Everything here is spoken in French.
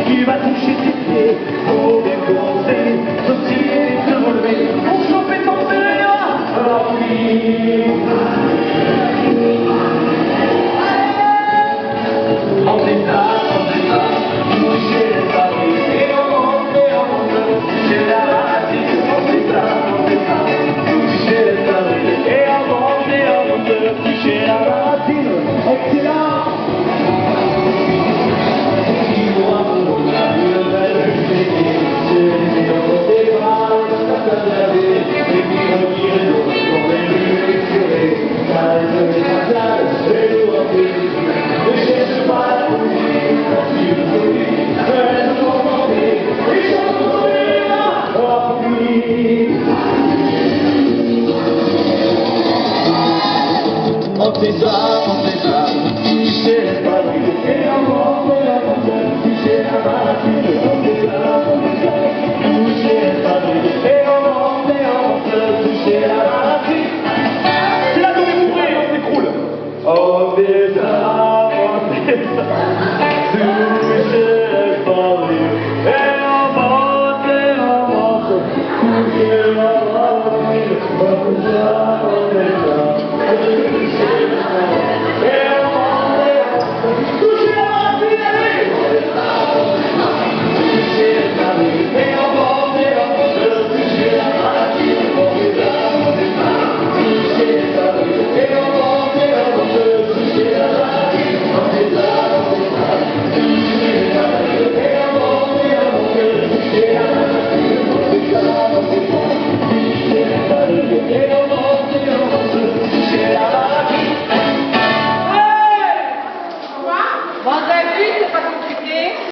Qui va toucher tes pieds, faut bien commencer, sauter, se relever, pour choper ton verre, rempli. On détaille, toucher les paris, et on monte, toucher la racine, on détaille, toucher les paris, et on monte, toucher la racine, excellent. On fait ça, toucher les paris, et on monte, toucher la racine, on fait ça, toucher les paris, et on monte, toucher la racine. C'est là qu'on est bourré, on s'écroule. On fait ça, toucher les paris, et on monte, toucher la racine, on fait ça,